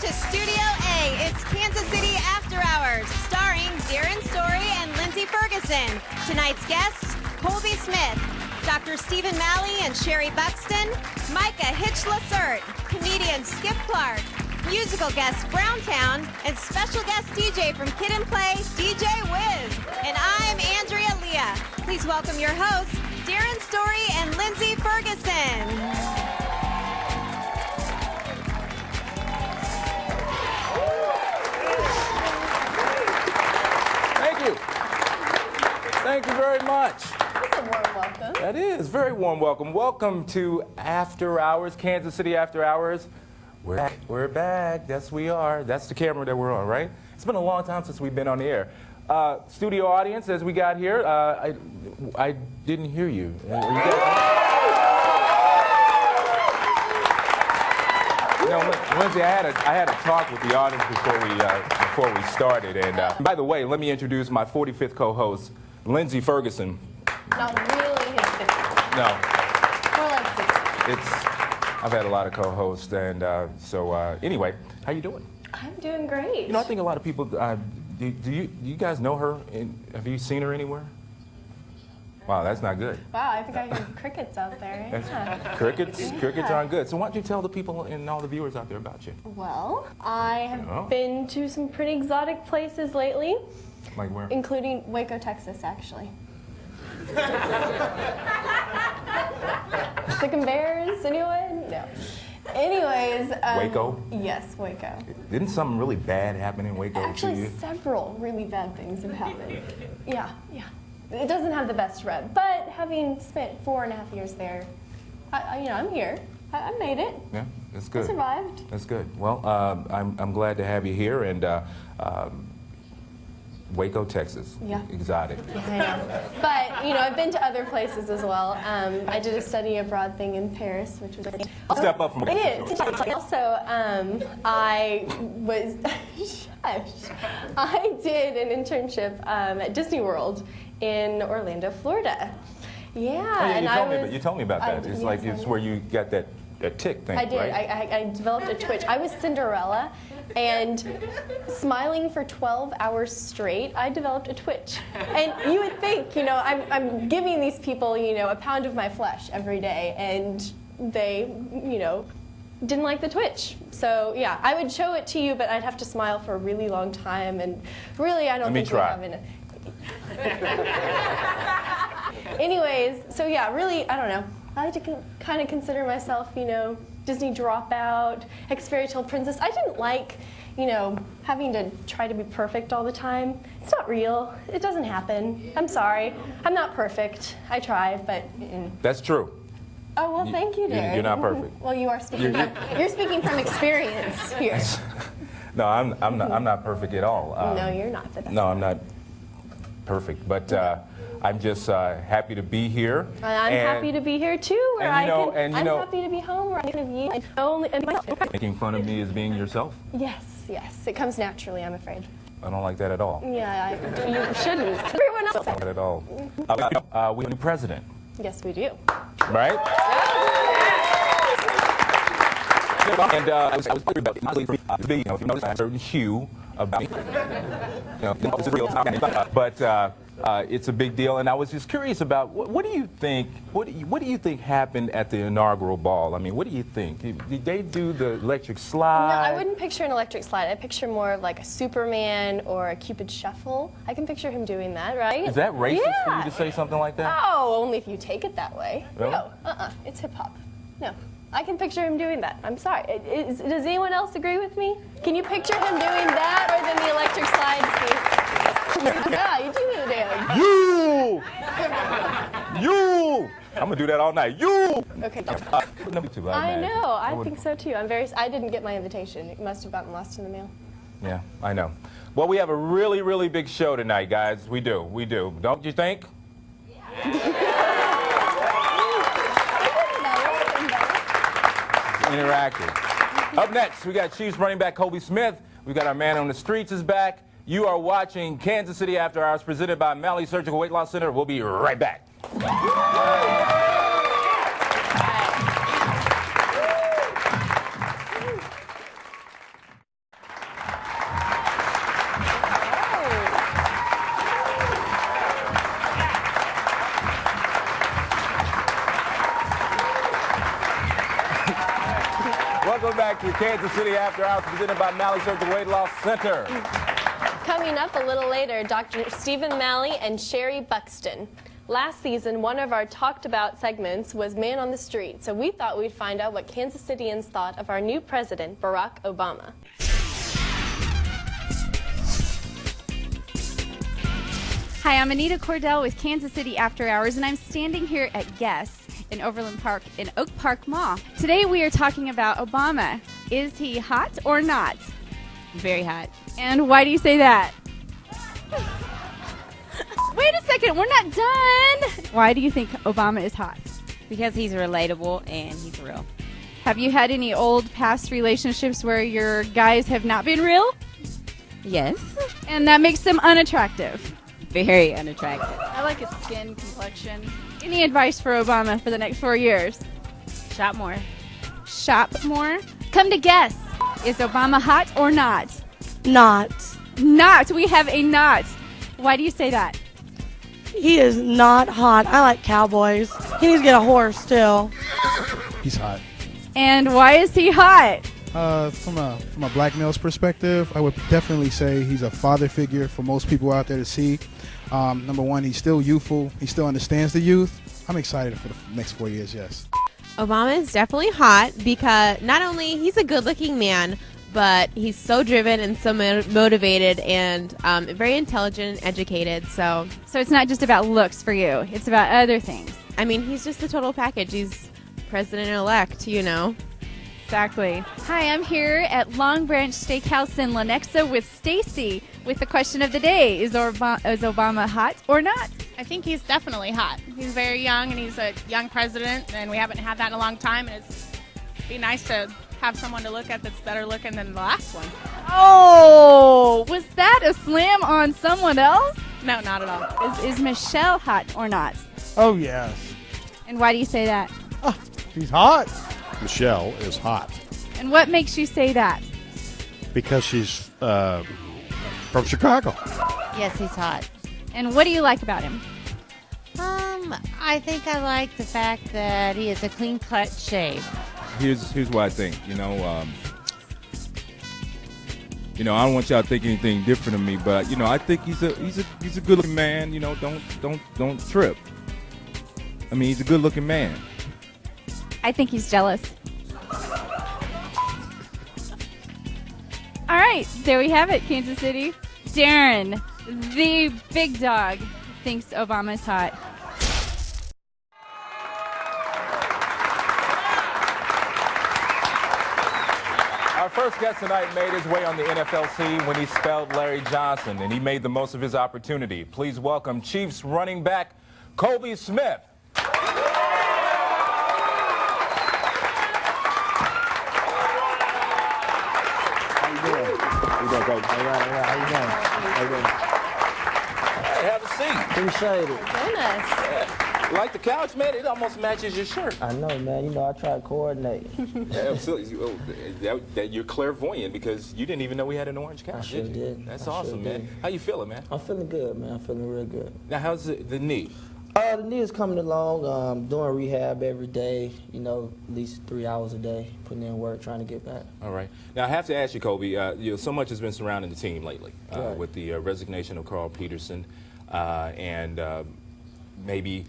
to Studio A. It's Kansas City After Hours, starring Darron and Lindsay Ferguson. Tonight's guests, Kolby Smith, Dr. Stephen Malley and Sherry Buxton, Micah Lacerte, comedian Skip Clark, musical guest Browntown, and special guest DJ from Kid and Play, DJ Wizz. And I'm Andria. Please welcome your hosts, Darron and Lindsay Ferguson. Thank you very much. That's a warm welcome. That is very warm welcome. Welcome to After Hours, Kansas City After Hours. We're back. Yes, we are. That's the camera that we're on, right? It's been a long time since we've been on the air. Studio audience, as we got here, I didn't hear you. You know, Lindsay, I had a talk with the audience before we started, and by the way, let me introduce my 45th co-host, Lindsay Ferguson. Not really his 50th. No. More like 60. I've had a lot of co-hosts, and anyway, how you doing? I'm doing great. You know, I think a lot of people. Do you guys know her? Have you seen her anywhere? Wow, that's not good. Wow, I think I heard crickets out there. Yeah. Crickets aren't good. So why don't you tell the people and all the viewers out there about you? Well, I have been to some pretty exotic places lately. Like where? Including Waco, Texas, actually. Chicken bears, anyone? No. Anyways. Waco? Yes, Waco. Didn't something really bad happen in Waco to Actually, you? several really bad things have happened. Yeah. It doesn't have the best rep, but having spent 4.5 years there, I'm here. I made it. Yeah, that's good. I survived. That's good. Well, I'm glad to have you here, and Waco, Texas. Yeah. Exotic. Yeah, I know. But, I've been to other places as well. I did a study abroad thing in Paris, which was... Step up from It is. Also, I was... Shush. I did an internship at Disney World in Orlando, Florida. Yeah. Oh, yeah, you told me about that. It's yes, like it's where you got that tick thing, I did. right? I developed a twitch. I was Cinderella, and smiling for 12 hours straight, I developed a twitch. And you would think, I'm giving these people, a pound of my flesh every day, and they, didn't like the twitch. So yeah, I would show it to you, but I'd have to smile for a really long time, and really, I don't think we have enough. Anyways, so yeah, really, I don't know. I like to kind of consider myself, Disney dropout, ex-fairy tale princess. I didn't like, having to try to be perfect all the time. It's not real. It doesn't happen. I'm sorry. I'm not perfect. I try, but... That's true. Oh, well, thank you, Darron. You're not perfect. Well, you are speaking you're speaking from experience here. No, I'm not perfect at all. No, you're not. No, I'm not perfect, but I'm just happy to be here. I'm happy to be here too. I'm happy to be home. Where I can you and making fun of me as being yourself. Yes, it comes naturally. I'm afraid. I don't like that at all. Yeah, you shouldn't. Everyone else. Not at all. We have a new president. Yes, we do. Right? And I was wondering about if you notice I have a certain hue about me. This is real time, but it's a big deal. And I was just curious about what do you think? What do you think happened at the inaugural ball? I mean, what do you think? Did they do the electric slide? No, I wouldn't picture an electric slide. I picture more of like a Superman or a Cupid shuffle. I can picture him doing that, right? Is that racist for you to say something like that? Oh, only if you take it that way. Really? No, it's hip hop. No. I can picture him doing that. I'm sorry. Does anyone else agree with me? Can you picture him doing that or then the electric slide? Yeah, you do the dance. You! I'm gonna do that all night. You! Okay. I know. I think so too. I didn't get my invitation. It must have gotten lost in the mail. Yeah, I know. Well, we have a really, really big show tonight, guys. We do. Don't you think? Yeah. Interactive. Up next, we got Chiefs running back Kolby Smith. We got our man on the streets is back. You are watching Kansas City After Hours, presented by Malley Surgical Weight Loss Center. We'll be right back. Welcome back to Kansas City After Hours, presented by Malley Surgical Weight Loss Center. Coming up a little later, Dr. Stephen Malley and Sherry Buxton. Last season, one of our talked about segments was Man on the Street, so we thought we'd find out what Kansas Cityans thought of our new president, Barack Obama. Hi, I'm Anita Cordell with Kansas City After Hours, and I'm standing here at Guess in Overland Park in Oak Park Mall. Today we are talking about Obama. Is he hot or not? Very hot. And why do you say that? Wait a second, we're not done. Why do you think Obama is hot? Because he's relatable and he's real. Have you had any old past relationships where your guys have not been real? Yes. And that makes them unattractive? Very unattractive. I like his skin complexion. Any advice for Obama for the next 4 years? Shop more. Shop more? Come to Guess. Is Obama hot or not? Not. Not. We have a not. Why do you say that? He is not hot. I like cowboys. He needs to get a horse still. He's hot. And why is he hot? From a black male's perspective, I would definitely say he's a father figure for most people out there to see. Number one, he's still youthful. He still understands the youth. I'm excited for the next 4 years, yes. Obama is definitely hot because not only he's a good-looking man, but he's so driven and so motivated and very intelligent and educated. So it's not just about looks for you. It's about other things. I mean, he's just the total package. He's president-elect, you know. Exactly. Hi, I'm here at Long Branch Steakhouse in Lenexa with Stacy with the question of the day. Is Obama hot or not? I think he's definitely hot. He's very young, and he's a young president, and we haven't had that in a long time, and it'd be nice to have someone to look at that's better looking than the last one. Oh, was that a slam on someone else? No, not at all. Is Michelle hot or not? Oh, yes. And why do you say that? Oh, she's hot. Michelle is hot. And what makes you say that? Because she's from Chicago. Yes, he's hot. And what do you like about him? I think I like the fact that he is a clean-cut shave. Here's what I think. I don't want y'all to think anything different of me, but I think he's a good-looking man. Don't trip. I mean, he's a good-looking man. I think he's jealous. All right, there we have it, Kansas City. Darron, the big dog, thinks Obama's hot. Our first guest tonight made his way on the NFL scene when he spelled Larry Johnson, and he made the most of his opportunity. Please welcome Chiefs running back Kolby Smith. Have a seat. Appreciate it. Goodness. You like the couch, man? It almost matches your shirt. I know, man. I try to coordinate. Yeah, absolutely. You're clairvoyant because you didn't even know we had an orange couch. I sure did. That's I awesome, sure man. did. How you feeling, man? I'm feeling good, man. I'm feeling real good. Now, how's the knee? The knee is coming along. Doing rehab every day. At least 3 hours a day, putting in work, trying to get back. All right. Now, I have to ask you, Kolby. So much has been surrounding the team lately Right. with the resignation of Carl Peterson and maybe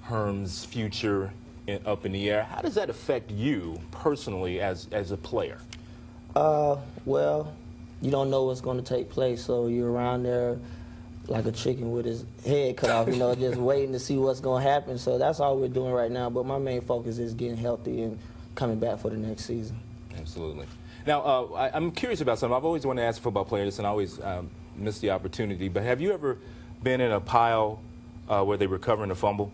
Herm's future up in the air. How does that affect you personally as a player? Well, you don't know what's going to take place, so you're around there like a chicken with his head cut off, just waiting to see what's going to happen. So that's all we're doing right now. But my main focus is getting healthy and coming back for the next season. Absolutely. Now, I'm curious about something. I've always wanted to ask a football player this, and I always miss the opportunity. But have you ever been in a pile where they were recovering a fumble?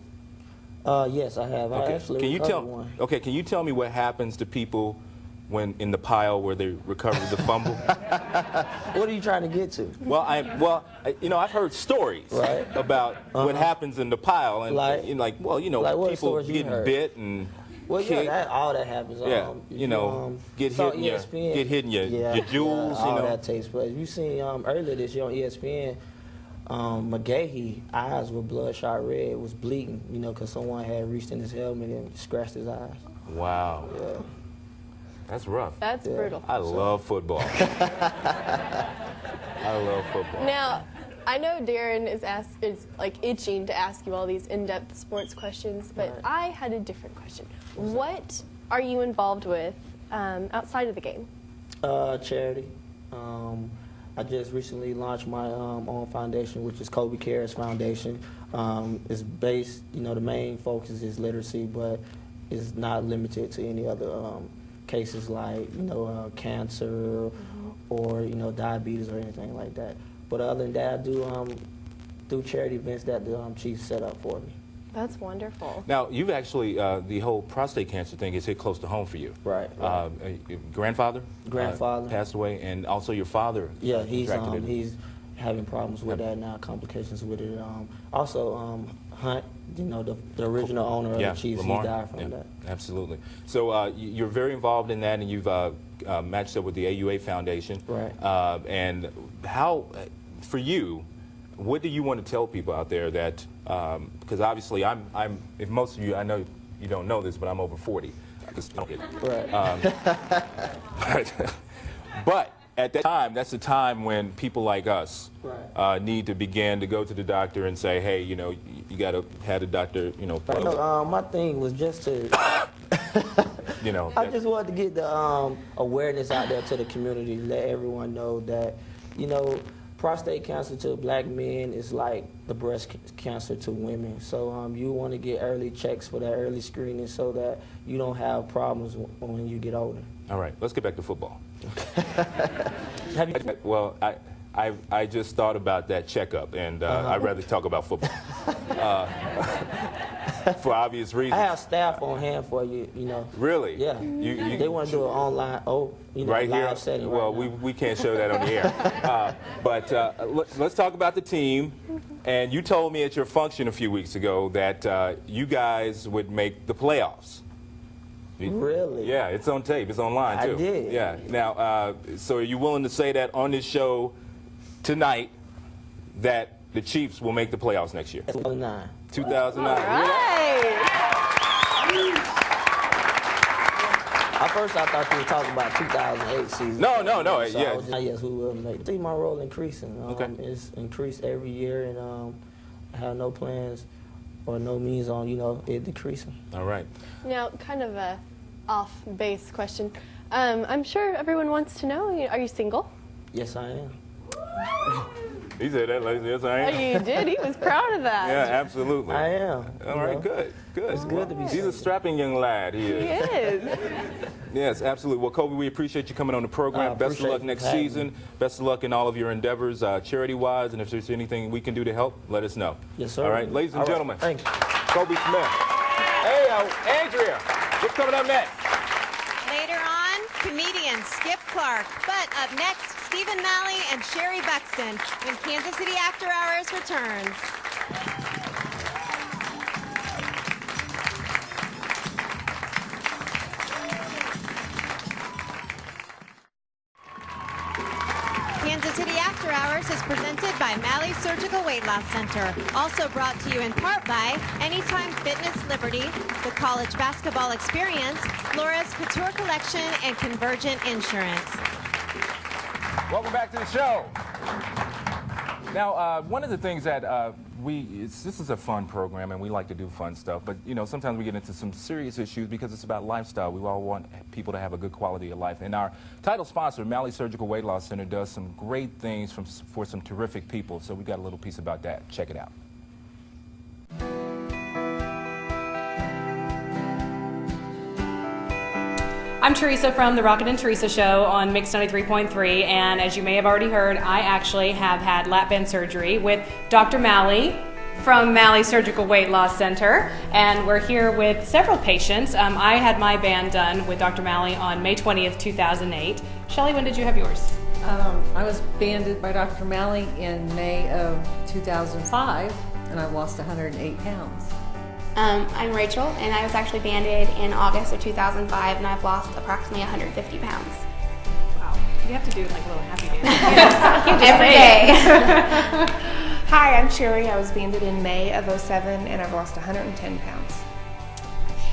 Yes, I have. Okay. I actually recovered one. Okay, can you tell me what happens to people when in the pile where they recovered the fumble? What are you trying to get to? Well, I've heard stories about what happens in the pile, and people getting bit and Well, kicked. yeah, all that happens. Yeah, get hit in your jewels. All that takes place. You seen earlier this year on ESPN, McGahee eyes were bloodshot red, was bleeding, because someone had reached in his helmet and scratched his eyes. Wow. Yeah. That's rough. That's brutal. I love football. I love football. Now, I know Darron is like itching to ask you all these in-depth sports questions, but I had a different question. What are you involved with outside of the game? Charity. I just recently launched my own foundation, which is Kolby Cares Foundation. It's based, the main focus is literacy, but it's not limited to any other cases like, cancer or, diabetes or anything like that. But other than that, I do charity events that the Chiefs set up for me. That's wonderful. Now, you've actually, the whole prostate cancer thing is hit close to home for you. Right. Grandfather? Grandfather. Passed away, and also your father. Yeah, he's having problems with that now, complications with it. Also, Hunt, the original owner of the Chiefs, Lamar. he died from that. Absolutely. So you're very involved in that, and you've matched up with the AUA Foundation. Right. And how, for you, what do you want to tell people out there that, because obviously if most of you, I know you don't know this, but I'm over 40. Right. But at that time, that's the time when people like us need to begin to go to the doctor and say, hey, you got to have the doctor, my thing was just to, I just wanted to get the awareness out there to the community, let everyone know that, prostate cancer to black men is like the breast cancer to women. So you want to get early checks for that early screening so that you don't have problems when you get older. All right, let's get back to football. Well, I just thought about that checkup, and I'd rather talk about football. For obvious reasons. I have staff on hand for you, Really? Yeah. They want to do an online, right live here? setting. Well, right we can't show that on the air. But let's talk about the team. And you told me at your function a few weeks ago that you guys would make the playoffs. Really? Yeah, it's on tape. It's online, too. I did. Yeah. Now, so are you willing to say that on this show tonight that the Chiefs will make the playoffs next year? 2009. 2009. All right. At first, I thought you were talking about 2008 season. No. So Yeah. I was just, yes, who will make it? See my role increasing. Okay. It's increased every year, and I have no plans or no means on, it decreasing. All right. Now, kind of a off-base question. I'm sure everyone wants to know, are you single? Yes, I am. He said that, like, yes, I am. Oh, you did? He was proud of that. Yeah, absolutely. I am. All right, good. It's good to be He's single. a strapping young lad, he is. He is. Yes, absolutely. Well, Kolby, we appreciate you coming on the program. Best of luck next season. Best of luck in all of your endeavors, charity-wise, and if there's anything we can do to help, let us know. Yes, sir. All right, ladies and gentlemen. Thank you. Kolby Smith. Hey, Andria, what's coming up next? Later on, comedian Skip Clark. But up next, Stephen Malley and Sherry Buxton when Kansas City After Hours returns. Kansas City After Hours is presented by Malley Surgical Weight Loss Center. Also brought to you in part by Anytime Fitness Liberty, the College Basketball Experience, Laura's Couture Collection, and Convergent Insurance. Welcome back to the show. Now, one of the things that this is a fun program, and we like to do fun stuff, but, sometimes we get into some serious issues because it's about lifestyle. We all want people to have a good quality of life. And our title sponsor, Malley Surgical Weight Loss Center, does some great things for some terrific people. So we got a little piece about that. Check it out. I'm Teresa from the Rocket and Teresa Show on Mix 93.3, and as you may have already heard, I actually have had lap band surgery with Dr. Malley from Malley Surgical Weight Loss Center, and we're here with several patients. I had my band done with Dr. Malley on May 20th, 2008. Shelley, when did you have yours? I was banded by Dr. Malley in May of 2005, and I lost 108 pounds. I'm Rachel, and I was actually banded in August of 2005, and I've lost approximately 150 pounds. Wow. You have to do like a little happy dance. Every day. Hi, I'm Sherry. I was banded in May of 07, and I've lost 110 pounds.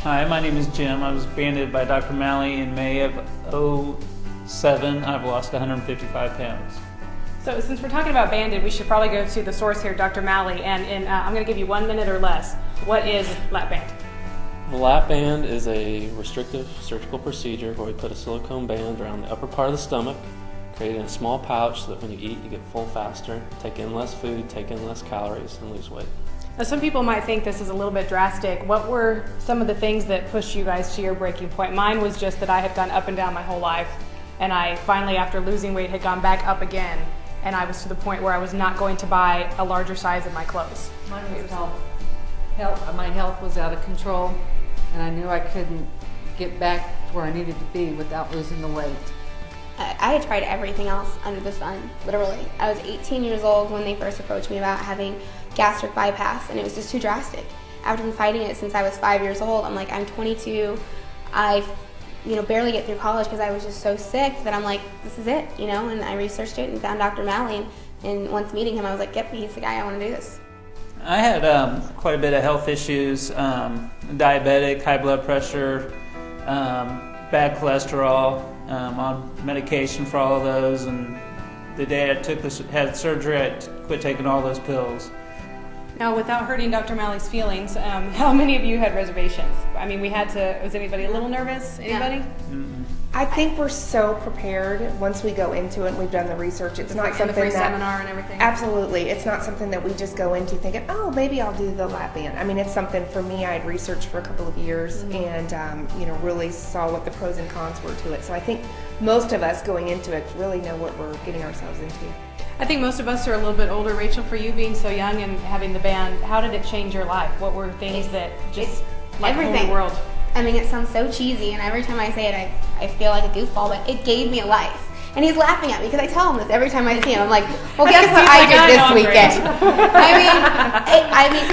Hi, my name is Jim. I was banded by Dr. Malley in May of 2007. I've lost 155 pounds. So since we're talking about banded, we should probably go to the source here, Dr. Malley, and I'm going to give you 1 minute or less. What is lap band? The lap band is a restrictive surgical procedure where we put a silicone band around the upper part of the stomach, creating a small pouch so that when you eat, you get full faster, take in less food, take in less calories, and lose weight. Now, some people might think this is a little bit drastic. What were some of the things that pushed you guys to your breaking point? Mine was just that I had gone up and down my whole life, and I finally, after losing weight, had gone back up again, and I was to the point where I was not going to buy a larger size of my clothes. Mine was health. My health was out of control, and I knew I couldn't get back to where I needed to be without losing the weight. I had tried everything else under the sun, literally. I was 18 years old when they first approached me about having gastric bypass, and it was just too drastic. After been fighting it since I was 5 years old, I'm like, I'm 22. I, barely get through college because I was just so sick that I'm like, this is it, And I researched it and found Dr. Malley, and once meeting him, I was like, yep, he's the guy, I want to do this. I had quite a bit of health issues, diabetic, high blood pressure, bad cholesterol, on medication for all of those, and the day I had surgery, I quit taking all those pills. Now, without hurting Dr. Malley's feelings, how many of you had reservations? I mean, was anybody a little nervous? Anybody? Mm-mm. I think we're so prepared once we go into it and we've done the research. It's not something the free that seminar and everything. Absolutely, it's not something that we just go into thinking, oh, maybe I'll do the lap band. I mean, it's something for me. I had researched for a couple of years and really saw what the pros and cons were to it. So I think most of us going into it really know what we're getting ourselves into. I think most of us are a little bit older. Rachel, for you being so young and having the band, how did it change your life? What were things that just like everything. The world? I mean, it sounds so cheesy, and every time I say it, I feel like a goofball, but it gave me a life. And he's laughing at me because I tell him this every time I see him. I'm like, well, guess what I did this weekend?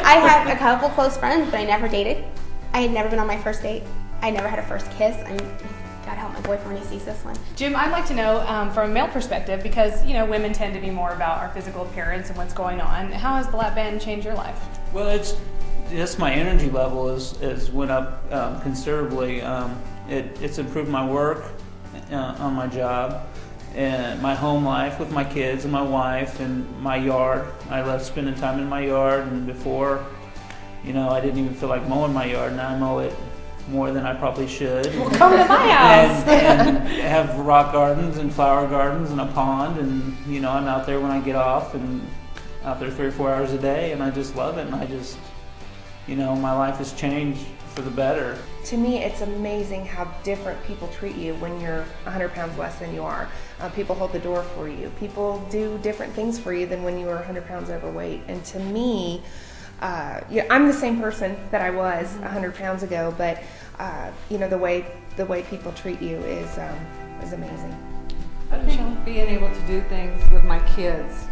I had a couple close friends, but I never dated. I had never been on my first date. I never had a first kiss. God help my boyfriend when he sees this one. Jim, I'd like to know from a male perspective, because women tend to be more about our physical appearance and what's going on. How has the lap band changed your life? Well, it's just my energy level has went up considerably. It's improved my work on my job and my home life with my kids and my wife and my yard. I love spending time in my yard, and before, I didn't even feel like mowing my yard. Now I mow it more than I probably should. Well, come to my house. and have rock gardens and flower gardens and a pond, and I'm out there when I get off and out there 3 or 4 hours a day, and I just love it, and I just my life has changed for the better. To me, it's amazing how different people treat you when you're 100 pounds less than you are. People hold the door for you. People do different things for you than when you were 100 pounds overweight. And to me, I'm the same person that I was 100 pounds ago, but the way people treat you is amazing. I think being able to do things with my kids,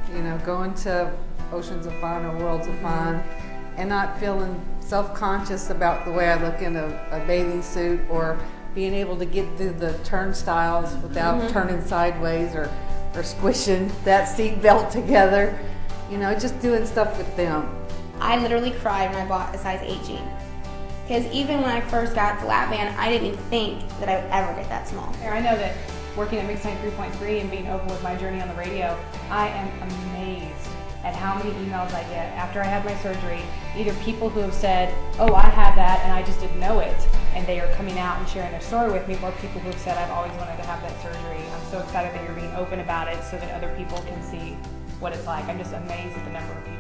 going to Oceans of Fun or Worlds of Fun, and not feeling self-conscious about the way I look in a bathing suit, or being able to get through the turnstiles without turning sideways or squishing that seat belt together. Just doing stuff with them. I literally cried when I bought a size 8 jean. Because even when I first got the lap band, I didn't even think that I would ever get that small. I know that working at Mix 93.3 and being open with my journey on the radio, I am amazed at how many emails I get after I had my surgery. Either people who have said, oh, I had that and I just didn't know it, and they are coming out and sharing their story with me, or people who have said, I've always wanted to have that surgery. I'm so excited that you're being open about it so that other people can see what it's like. I'm just amazed at the number of people.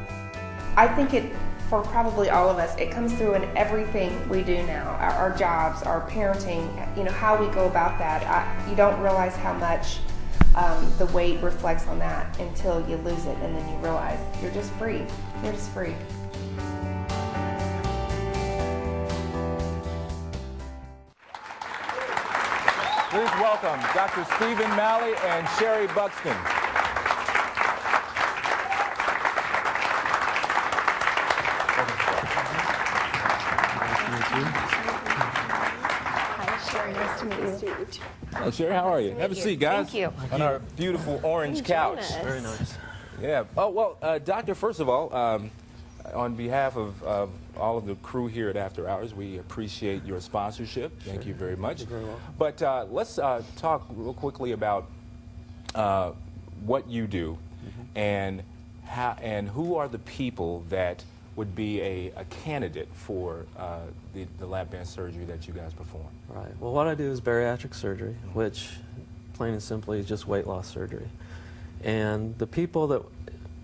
I think for probably all of us, it comes through in everything we do now. Our jobs, our parenting, how we go about that. You don't realize how much the weight reflects on that until you lose it, and then you realize you're just free. You're just free. Please welcome Dr. Stephen Malley and Sherry Buxton. Hi, Sherry. Nice to meet you. Hey, Sherry, how are you? Have a seat, guys. Thank you. On our beautiful orange couch. Very nice. Yeah. Oh, well, Doctor, first of all, on behalf of all of the crew here at After Hours, we appreciate your sponsorship. Thank you very much. You're very welcome. But let's talk real quickly about what you do and who are the people that would be a candidate for the lap band surgery that you guys perform. Right. Well, what I do is bariatric surgery, which plain and simply is just weight loss surgery. And the people that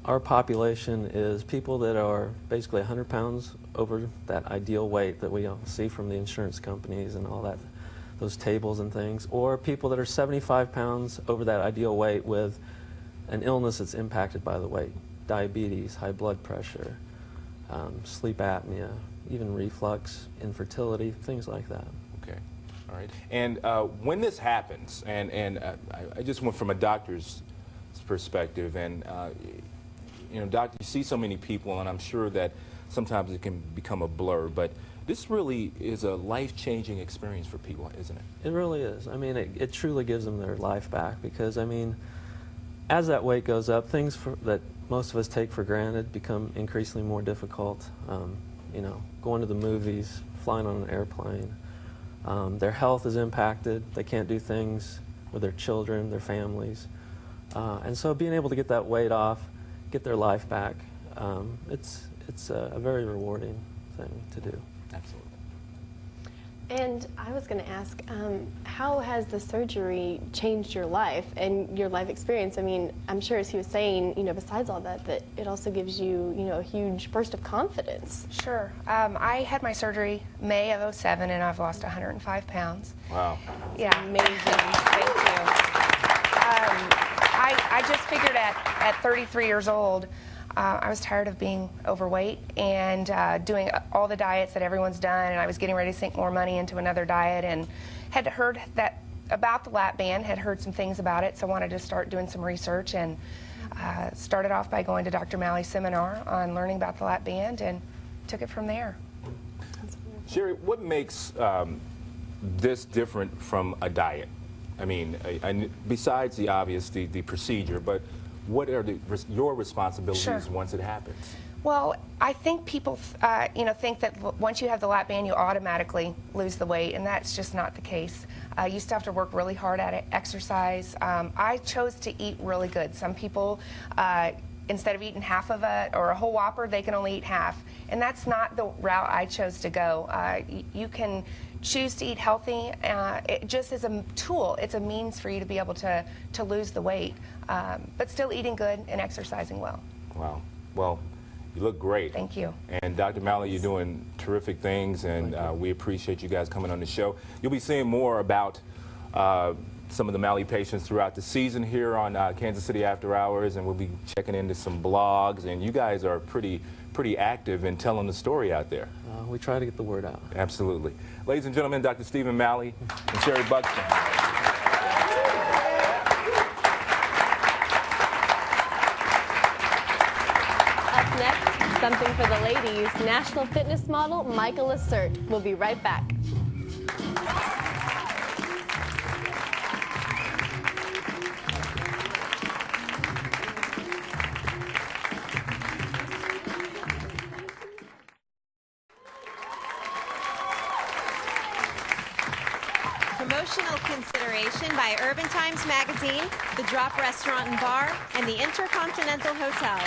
our population is people that are basically 100 pounds over that ideal weight that we all see from the insurance companies and all that, those tables and things, or people that are 75 pounds over that ideal weight with an illness that's impacted by the weight, diabetes, high blood pressure, sleep apnea, even reflux, infertility, things like that. Okay, all right. And when this happens, and I just went from a doctor's perspective, and you know, doctor, you see so many people, and I'm sure that sometimes it can become a blur, but this really is a life-changing experience for people, isn't it? It really is. I mean, it truly gives them their life back, because, I mean, as that weight goes up, things that most of us take for granted become increasingly more difficult. You know, going to the movies, flying on an airplane. Their health is impacted. They can't do things with their children, their families. And so being able to get that weight off, get their life back, it's a very rewarding thing to do. Absolutely. And I was going to ask, how has the surgery changed your life and your life experience? I mean, I'm sure as he was saying, you know, besides all that, that it also gives you, you know, a huge burst of confidence. Sure. I had my surgery May of '07, and I've lost 105 pounds. Wow. Yeah. Amazing. Thank you. I just figured at 33 years old, I was tired of being overweight and doing all the diets that everyone's done, and I was getting ready to sink more money into another diet, and had heard that about the lap band, had heard some things about it, so I wanted to start doing some research, and started off by going to Dr. Mally's seminar on learning about the lap band, and took it from there. Sherry, what makes this different from a diet? I mean, besides the obvious, the procedure, but what are your responsibilities once it happens? Well, I think people, you know, think that once you have the lap band, you automatically lose the weight, and that's just not the case. You still have to work really hard at it, exercise. I chose to eat really good. Some people, instead of eating half of it or a whole Whopper, they can only eat half, and that's not the route I chose to go. You can choose to eat healthy, it just as a tool. It's a means for you to be able to lose the weight, but still eating good and exercising well. Wow. Well, you look great. Thank you. And Dr. Malli, you're doing terrific things, and we appreciate you guys coming on the show. You'll be seeing more about some of the Malli patients throughout the season here on Kansas City After Hours, and we'll be checking into some blogs, and you guys are pretty active in telling the story out there. We try to get the word out. Absolutely. Ladies and gentlemen, Dr. Stephen Malli and Sherry Buxton. Up next, something for the ladies, national fitness model Micah Lacerte. We'll be right back. Promotional consideration by Urban Times Magazine, the Drop Restaurant and Bar, and the Intercontinental Hotel.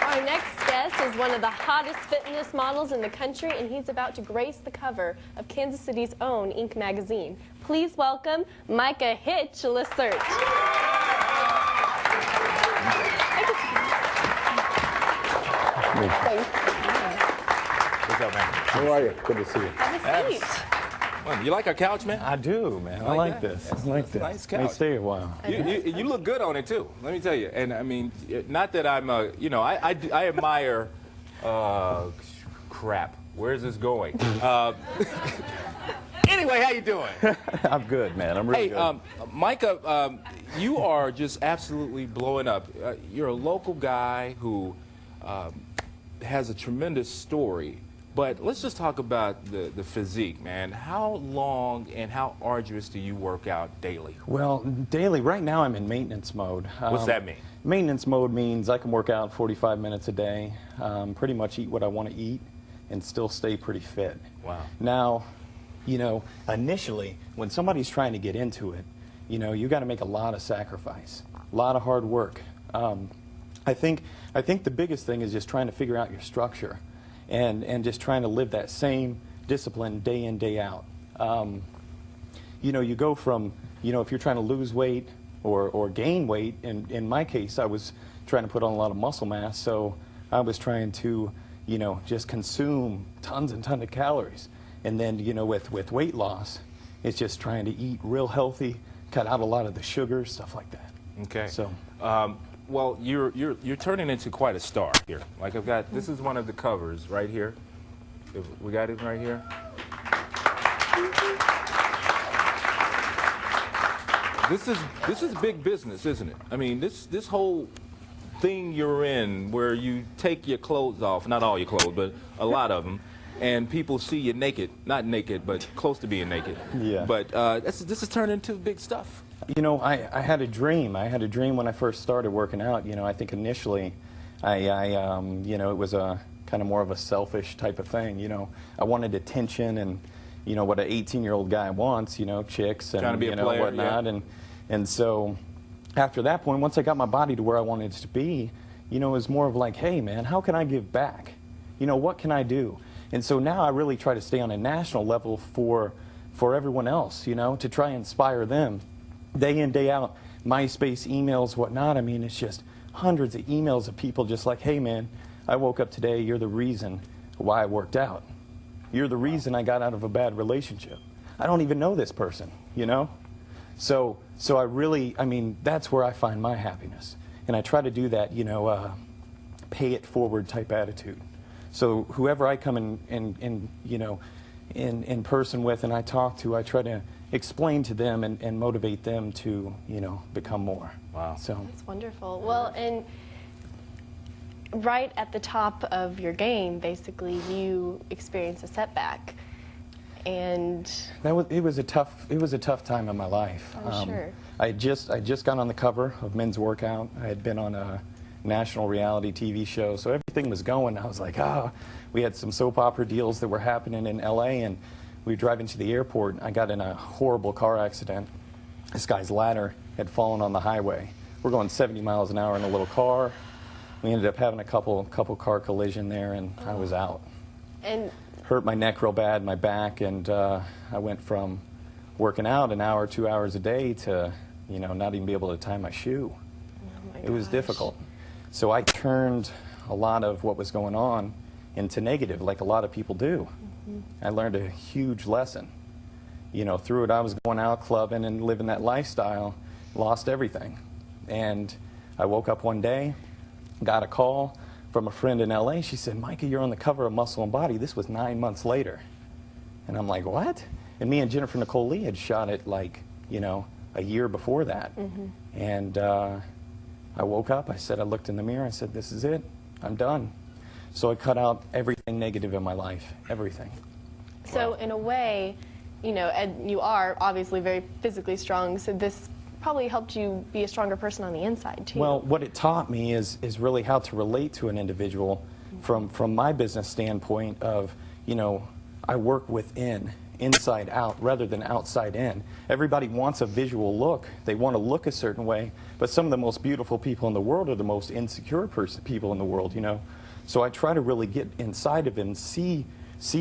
Our next guest is one of the hottest fitness models in the country, and he's about to grace the cover of Kansas City's own Inc. magazine. Please welcome Micah Lacerte. What's up, man? How are you? Good to see you. Have a seat. Well, you like our couch, man? I do, man. I like this. I like this. Nice couch. May stay a while. You look good on it too. Let me tell you. And I mean, not that I'm, you know, I admire. Crap. Where's this going? Anyway, how you doing? I'm good, man. I'm really good. Micah, you are just absolutely blowing up. You're a local guy who has a tremendous story But let's just talk about the physique, man. How long and how arduous do you work out daily? Well, daily, right now I'm in maintenance mode. What's that mean? Maintenance mode means I can work out 45 minutes a day, pretty much eat what I want to eat, and still stay pretty fit. Wow. Now, you know, initially, when somebody's trying to get into it, you know, you got to make a lot of sacrifice, a lot of hard work. I think the biggest thing is just trying to figure out your structure. And just trying to live that same discipline day in, day out. You know, you go from, you know, if you're trying to lose weight or gain weight, in my case, I was trying to put on a lot of muscle mass, so I was trying to, you know, just consume tons and tons of calories. And then, you know, with weight loss, it's just trying to eat real healthy, cut out a lot of the sugar, stuff like that. Okay. So. Well, you're turning into quite a star here. Like I've got, this is one of the covers right here. We got it right here. This is big business, isn't it? I mean, this whole thing you're in, where you take your clothes off, not all your clothes, but a lot of them, and people see you naked, not naked, but close to being naked. Yeah. But this is turning into big stuff. You know, I had a dream. I had a dream when I first started working out. You know, I think initially, you know, it was a kind of more of a selfish type of thing. You know, I wanted attention and, you know, what an 18-year-old guy wants. You know, chicks and trying to be you a know player, whatnot. yeah. And so, after that point, once I got my body to where I wanted it to be, you know, it was more of like, hey, man, how can I give back? You know, what can I do? And so now I really try to stay on a national level for everyone else. You know, to try and inspire them. Day in, day out, MySpace, emails, whatnot. I mean, it's just hundreds of emails of people just like, hey, man, I woke up today. You're the reason why I worked out. You're the reason I got out of a bad relationship. I don't even know this person, you know? So I really, I mean, that's where I find my happiness. And I try to do that, you know, pay it forward type attitude. So whoever I come in you know, in person with and I talk to, I try to explain to them and motivate them to, you know, become more. Wow. So that's wonderful. Well, and right at the top of your game, basically, you experienced a setback, and it was a tough time in my life. I'm sure. I just got on the cover of Men's Workout. I had been on a national reality TV show, so everything was going. I was like, we had some soap opera deals that were happening in LA, and we were driving to the airport. I got in a horrible car accident. This guy's ladder had fallen on the highway. We're going 70 miles an hour in a little car. We ended up having a couple car collision there, and I was out. And hurt my neck real bad, my back, and I went from working out an hour, 2 hours a day to, you know, not even be able to tie my shoe. It was difficult. So I turned a lot of what was going on into negative, like a lot of people do. I learned a huge lesson. You know, through it, I was going out clubbing and living that lifestyle, lost everything. And I woke up one day, got a call from a friend in LA. She said, Micah, you're on the cover of Muscle and Body. This was 9 months later. And I'm like, what? And me and Jennifer Nicole Lee had shot it like, you know, a year before that. And I woke up, I looked in the mirror, I said, this is it, I'm done. So I cut out everything negative in my life, everything. So in a way, you know, and you are obviously very physically strong, so this probably helped you be a stronger person on the inside too. Well, what it taught me is really how to relate to an individual from my business standpoint of, you know, I work within, inside out, rather than outside in. Everybody wants a visual look. They want to look a certain way, but some of the most beautiful people in the world are the most insecure people in the world, you know. So I try to really get inside of it and see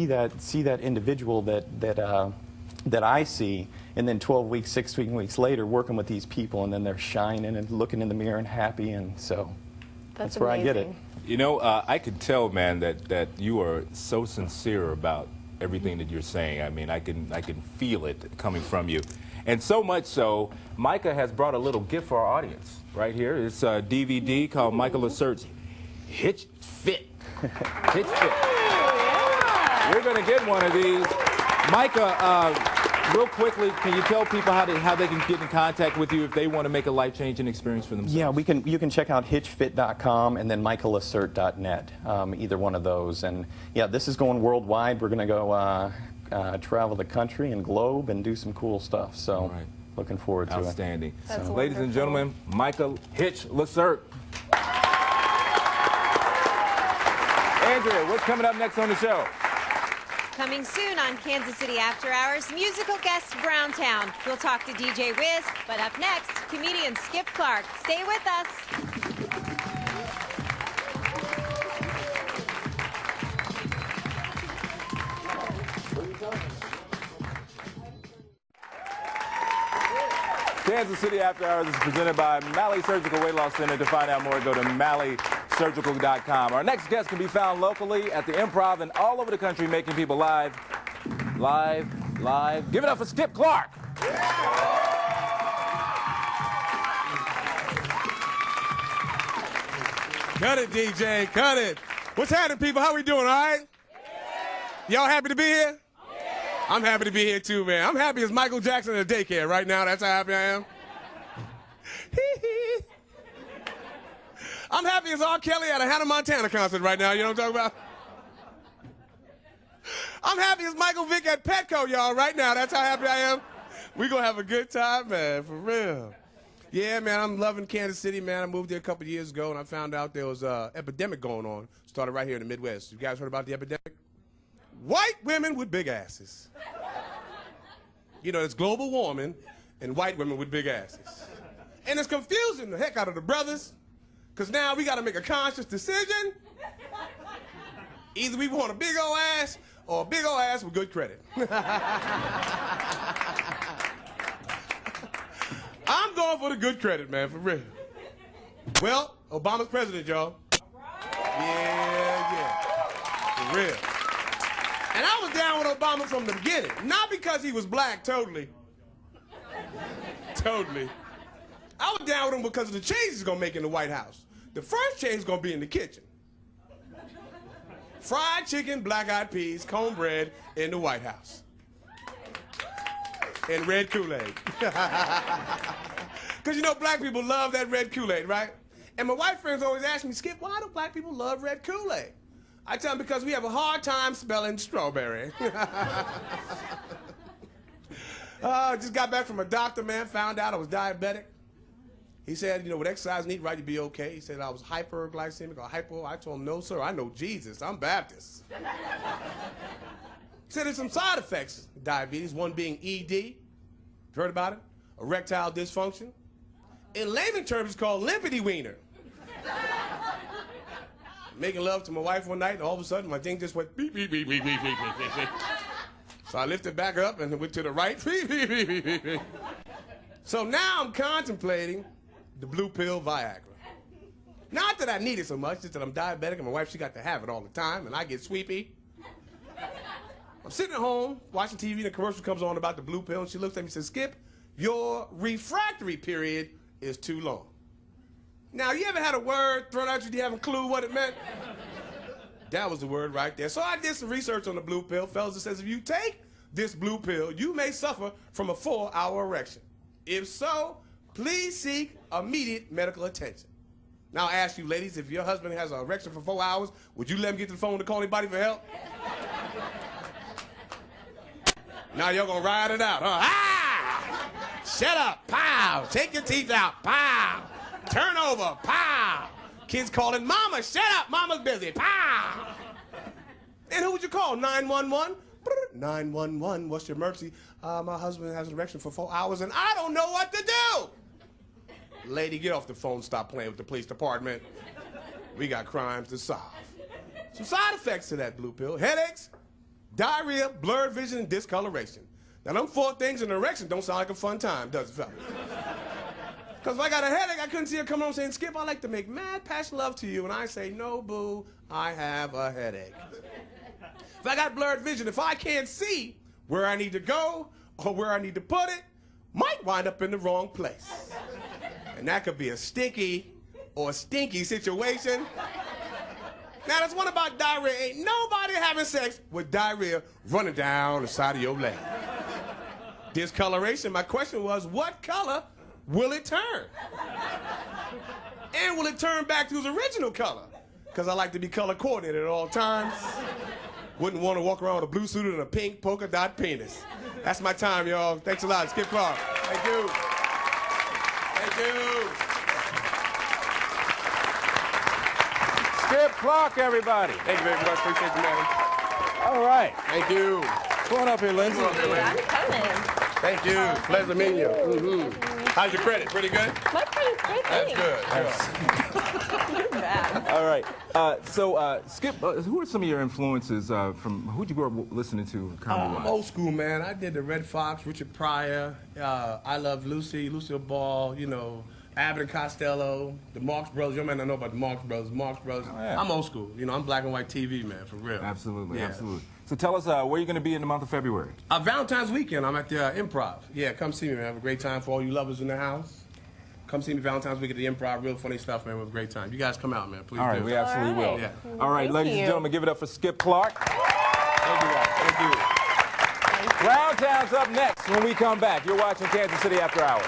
that individual that I see, and then 12 weeks, 16 weeks later, working with these people, and then they're shining and looking in the mirror and happy, and so that's where I get it. You know, I could tell, man, that you are so sincere about everything that you're saying. I mean, I can feel it coming from you. And so much so, Micah has brought a little gift for our audience right here. It's a DVD called Micah Lacerte's Hitch Fit. Hitch Fit. You're going to get one of these. Micah, Real quickly, can you tell people how they can get in contact with you if they want to make a life-changing experience for themselves? Yeah, you can check out hitchfit.com and then michalacerte.net, either one of those. And yeah, this is going worldwide. We're going to go travel the country and globe and do some cool stuff. So looking forward to it. Outstanding. That's Ladies and gentlemen, Micah Lacerte. Andria, what's coming up next on the show? Coming soon on Kansas City After Hours, musical guest Browntown. We'll talk to DJ Wizz, but up next, comedian Skip Clark. Stay with us. Kansas City After Hours is presented by Malley Surgical Weight Loss Center. To find out more, go to MalleySurgical.com. Our next guest can be found locally at the Improv and all over the country, making people live. Give it up for Skip Clark. Cut it, DJ, cut it. What's happening, people? How we doing, all right? Y'all happy to be here? I'm happy to be here too, man. I'm happy as Michael Jackson at a daycare right now. That's how happy I am. I'm happy as R. Kelly at a Hannah Montana concert right now. You know what I'm talking about? I'm happy as Michael Vick at Petco, y'all, right now. That's how happy I am. We gonna have a good time, man, for real. Yeah, man, I'm loving Kansas City, man. I moved there a couple years ago, and I found out there was an epidemic going on. Started right here in the Midwest. You guys heard about the epidemic? White women with big asses. You know, it's global warming and white women with big asses. And it's confusing the heck out of the brothers, because now we got to make a conscious decision. Either we want a big old ass or a big old ass with good credit. I'm going for the good credit, man, for real. Well, Obama's president, y'all. Yeah. For real. And I was down with Obama from the beginning. Not because he was black, totally. Totally. I was down with him because of the changes he's going to make in the White House. The first change is going to be in the kitchen. Fried chicken, black-eyed peas, cornbread in the White House. And red Kool-Aid. Because you know black people love that red Kool-Aid, right? And my white friends always ask me, Skip, why do black people love red Kool-Aid? I tell them because we have a hard time spelling strawberry. Just got back from a doctor, man, found out I was diabetic. He said, you know, with exercise and eat right, you'd be okay. He said I was hyperglycemic or hypo. I told him, no, sir, I know Jesus. I'm Baptist. He said there's some side effects of diabetes, one being ED. Heard about it? Erectile dysfunction. In layman terms, it's called limpity wiener. Making love to my wife one night, and all of a sudden, my thing just went beep, beep, beep, beep, beep, beep, beep, beep, beep. So I lifted back up and went to the right. Beep, beep, beep, beep, beep, beep. So now I'm contemplating the blue pill Viagra. Not that I need it so much, just that I'm diabetic, and my wife, she got to have it all the time, and I get sweepy. I'm sitting at home, watching TV, and a commercial comes on about the blue pill, and she looks at me and says, Skip, your refractory period is too long. Now, you ever had a word thrown at you, do you have a clue what it meant? That was the word right there. So I did some research on the blue pill. Fellas, it says if you take this blue pill, you may suffer from a 4-hour erection. If so, please seek immediate medical attention. Now, I ask you, ladies, if your husband has an erection for 4 hours, would you let him get to the phone to call anybody for help? Now you're gonna ride it out, huh? Ah! Shut up, pow! Take your teeth out, pow! Turn over, pow! Kids calling, Mama, shut up, Mama's busy, pow! And who would you call? 911? 911, what's your emergency? My husband has an erection for 4 hours and I don't know what to do! Lady, get off the phone, stop playing with the police department. We got crimes to solve. Some side effects to that blue pill: headaches, diarrhea, blurred vision, and discoloration. Now, them 4 things in an erection don't sound like a fun time, does it, fellas? Because if I got a headache, I couldn't see her coming home saying, Skip, I'd like to make mad passion love to you. And I say, no, boo, I have a headache. If I got blurred vision, if I can't see where I need to go or where I need to put it, might wind up in the wrong place. And that could be a sticky or a stinky situation. Now, there's one about diarrhea. Ain't nobody having sex with diarrhea running down the side of your leg. Discoloration. My question was, what color will it turn? And will it turn back to its original color? Because I like to be color coordinated at all times. Wouldn't want to walk around with a blue suit and a pink polka dot penis. That's my time, y'all. Thanks a lot. Skip Clark. Thank you. Thank you. Skip Clark, everybody. Thank you very much. Appreciate you, man. All right. Thank you. Come on up here, Lindsay. I'm coming. Thank you. Pleasure meeting you. Mm-hmm. How's your credit? Pretty good? My credit's great, That's thanks. good. You're bad. All right. Skip, who are some of your influences from, who'd you grow up listening to comedy-wise? I'm old school, man. I did the Red Fox, Richard Pryor, I Love Lucy, Lucille Ball, you know, Abbott and Costello, the Marx Brothers. You may not know about the Marx Brothers. Oh, yeah. I'm old school. You know, I'm black and white TV, man, for real. Absolutely, Yeah. absolutely. So tell us, where are you going to be in the month of February? Valentine's weekend, I'm at the Improv. Yeah, come see me, man. Have a great time for all you lovers in the house. Come see me Valentine's week at the Improv. Real funny stuff, man. We have a great time. You guys come out, man. Please All right, do. we absolutely will. Yeah. All right, ladies and gentlemen, give it up for Skip Clark. Thank you, guys. Thank you. Browntown's up next when we come back. You're watching Kansas City After Hours.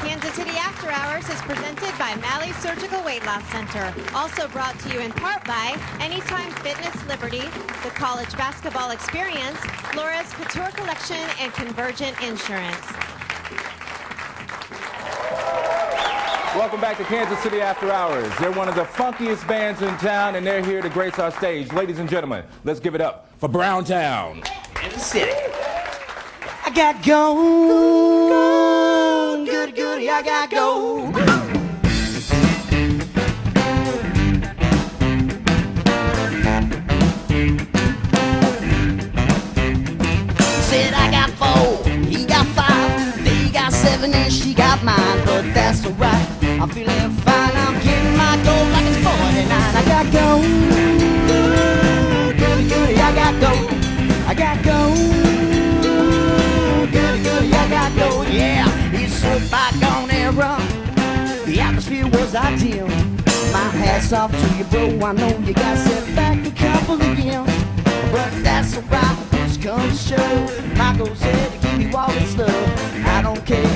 Kansas City After Hours is presented by Malley Surgical Weight Loss Center. Also brought to you in part by Anytime Fitness Liberty, the College Basketball Experience, Laura's Couture Collection, and Convergent Insurance. Welcome back to Kansas City After Hours. They're one of the funkiest bands in town, and they're here to grace our stage. Ladies and gentlemen, let's give it up for Browntown. Kansas City. I got gold, goody goody, I got gold. Said I got 4, he got 5, they got 7 and she got mine, but that's alright. I'm feeling fine, I'm getting my gold like it's 49. I got gold, goody goody, I got gold. I got gold. I got gold, yeah. It's a bygone era. The atmosphere was ideal. My hat's off to you, bro. I know you got set back a couple of years, but that's alright. Push comes to shove. Michael said to give you all this love. I don't care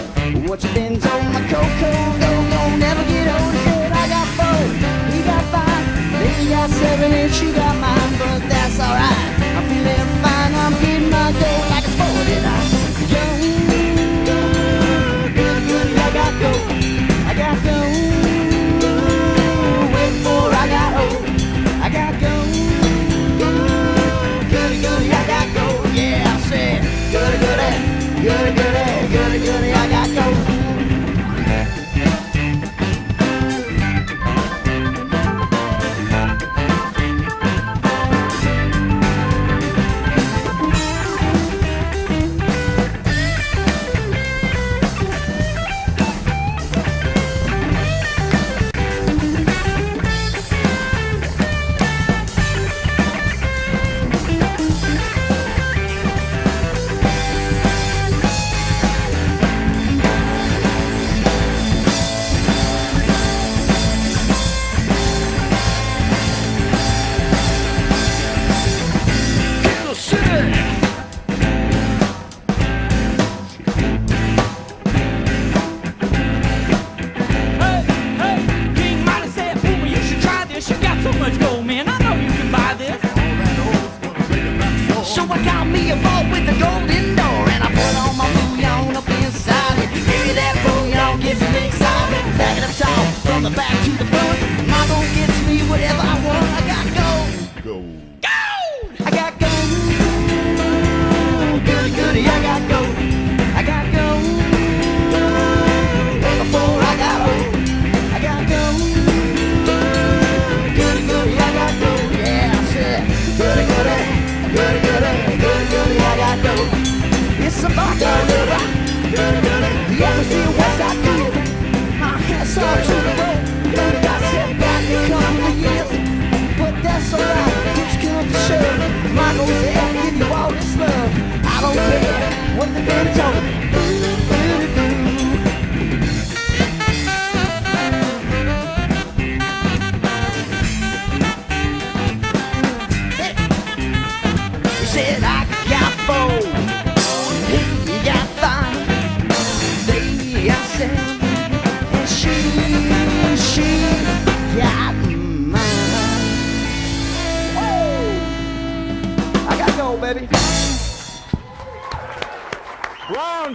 what you been told. My cocoa don't never get old. He said I got 4, he got 5, then he got 7 and she got mine, but that's alright. I'm feeling fine. I'm getting my gold like it's 49. I got gold, wait for I got old. I got gold, goody goody, I got gold. Yeah, I said goody goody, goody goody, goody goody, I got gold.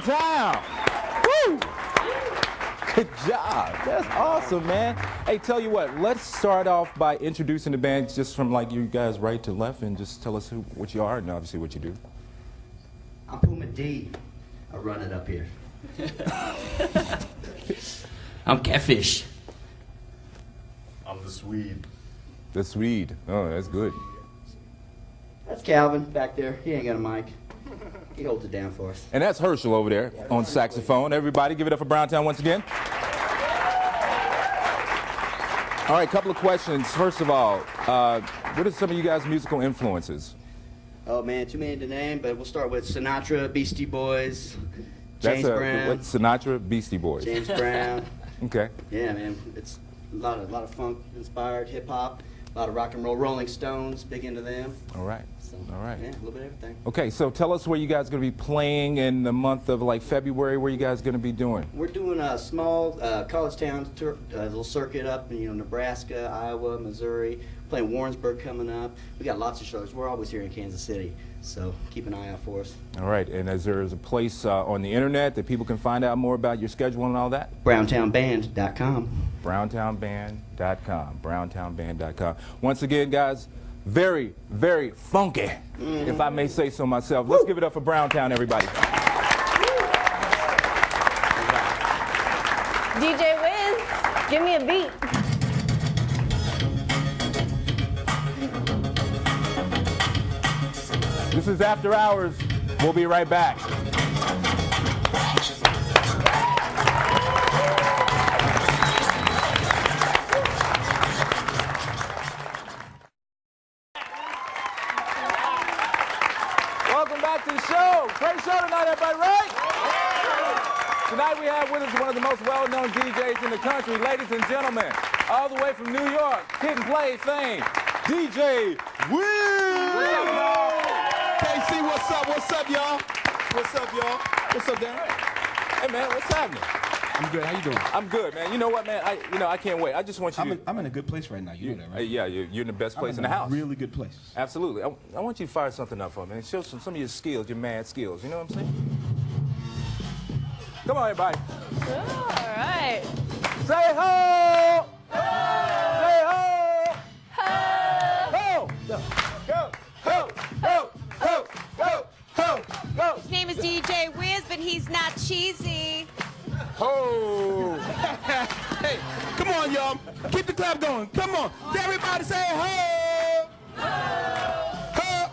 Browntown. Woo! Good job. That's awesome, man. Hey, tell you what, let's start off by introducing the band just from like you guys right to left and just tell us what you are and obviously what you do. I'm Puma D. I run it up here. I'm Catfish. I'm the Swede. The Swede. Oh, that's good. That's Calvin back there. He ain't got a mic. He holds it down for us. And that's Herschel over there on saxophone. Everybody give it up for Browntown once again. All right, couple of questions. First of all, what are some of you guys' musical influences? Oh man, too many to name, but we'll start with Sinatra, Beastie Boys, James Brown. What, Sinatra, Beastie Boys. James Brown. Okay. Yeah, man, it's a lot of funk inspired, hip hop, a lot of rock and roll. Rolling Stones, big into them. All right. So, all right. Yeah, a little bit of everything. Okay, so tell us where you guys are going to be playing in the month of like February. Where you guys going to be doing? We're doing a small college town tour, little circuit up in Nebraska, Iowa, Missouri. Playing Warrensburg coming up. We got lots of shows. We're always here in Kansas City, so keep an eye out for us. All right, and there's a place on the internet that people can find out more about your schedule and all that? Browntownband.com. Browntownband.com. Browntownband.com. Once again, guys, very, very funky, if I may say so myself. Let's give it up for Browntown, everybody. DJ Wizz, give me a beat. This is After Hours. We'll be right back. Welcome back to the show. Great show tonight, everybody, right? Tonight we have with us one of the most well-known DJs in the country. Ladies and gentlemen, all the way from New York, Kid and Play fame, DJ Wizz! KC, what's up? What's up, y'all? What's up, y'all? What's up, Darron? Hey, man, what's happening? I'm good. How you doing? I'm good, man. You know what, man? I can't wait. I just want you I'm in a good place right now. You know that, right? Yeah, you're in the best place in the house. Really good place. Absolutely. I want you to fire something up for me and show some of your skills, your mad skills. You know what I'm saying? Come on, everybody. All right. Say ho! Say ho! Ho! Go! Go! Ho! Ho! Ho! Ho! Ho! Go! His name is DJ Wizz, but he's not cheesy. Ho! Hey, come on, y'all. Keep the clap going. Come on. Everybody say ho! Ho!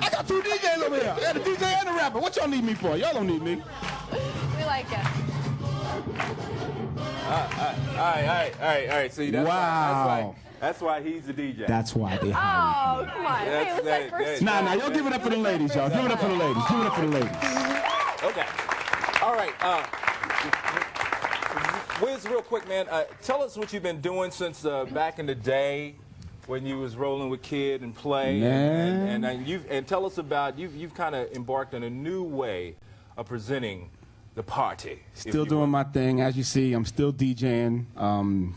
I got two DJs over here. I got a DJ and a rapper. What y'all need me for? Y'all don't need me. We like it. All right. See, that's why he's the DJ. That's why they Oh, come on. Hey, it was like first. Nah, y'all give it up for the ladies, y'all. Give it up for the ladies. Give it up for the ladies. Okay. All right. Wizz, real quick, man, tell us what you've been doing since back in the day when you was rolling with Kid and Play. Man. And tell us about, you've kind of embarked on a new way of presenting the party. Still doing my thing. As you see, I'm still DJing,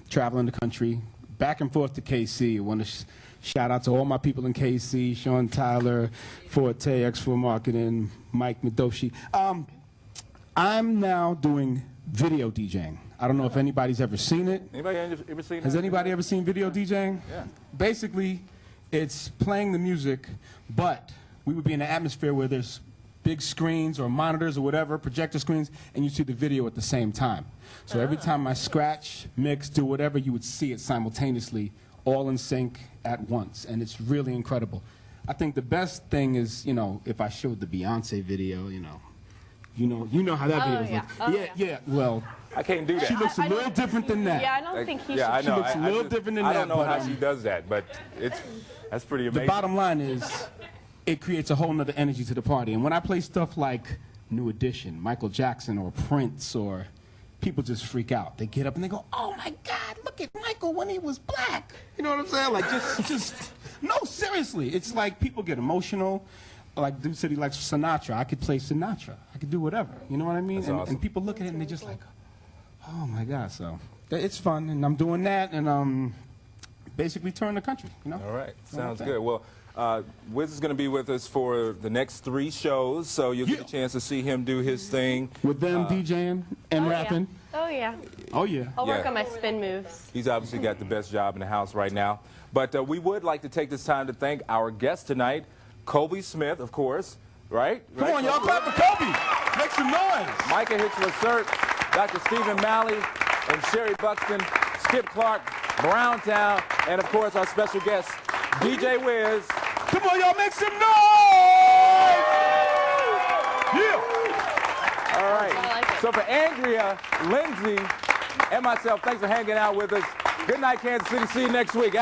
traveling the country, back and forth to KC. I want to shout out to all my people in KC, Sean Tyler, Forte, X4 Marketing, Mike Medoshi. I'm now doing video DJing. I don't know if anybody's ever seen it. Anybody ever seen Has that? anybody ever seen video DJing? Yeah. Basically, it's playing the music, but we would be in an atmosphere where there's big screens or monitors or whatever, projector screens, and you see the video at the same time. So every time I scratch, mix, do whatever, you would see it simultaneously, all in sync at once, and it's really incredible. I think the best thing is, if I showed the Beyonce video, you know how that video looks. Yeah, well, I can't do that. She looks a little different than that. Yeah, I don't think he should. Yeah, I know. She looks a little different than that. I don't know how she does that, but that's pretty amazing. The bottom line is, it creates a whole nother energy to the party. And when I play stuff like New Edition, Michael Jackson, or Prince, or people just freak out. They get up and they go, "Oh my God, look at Michael when he was black." You know what I'm saying? Like no, seriously. It's like people get emotional. Like dude said he likes Sinatra. I could play Sinatra. I could do whatever. You know what I mean? That's awesome. And people look at it and they're just like, "Oh my God!" So it's fun, and I'm doing that, and basically touring the country. All right, sounds good. Well, Wizz is going to be with us for the next 3 shows, so you'll get a chance to see him do his thing. With them DJing and rapping. Yeah. Oh, yeah. Oh, yeah. I'll work on my spin moves. He's obviously got the best job in the house right now. But we would like to take this time to thank our guest tonight, Kolby Smith, of course, right? Come on, y'all, clap for Kolby. Make some noise. Micah Hunt, Lacerte, Dr. Stephen Malley, and Sherry Buxton, Skip Clark, Browntown, and of course our special guest, DJ Wizz. Come on, y'all, make some noise! Yeah! All right. So for Andria, Lindsay, and myself, thanks for hanging out with us. Good night, Kansas City. See you next week.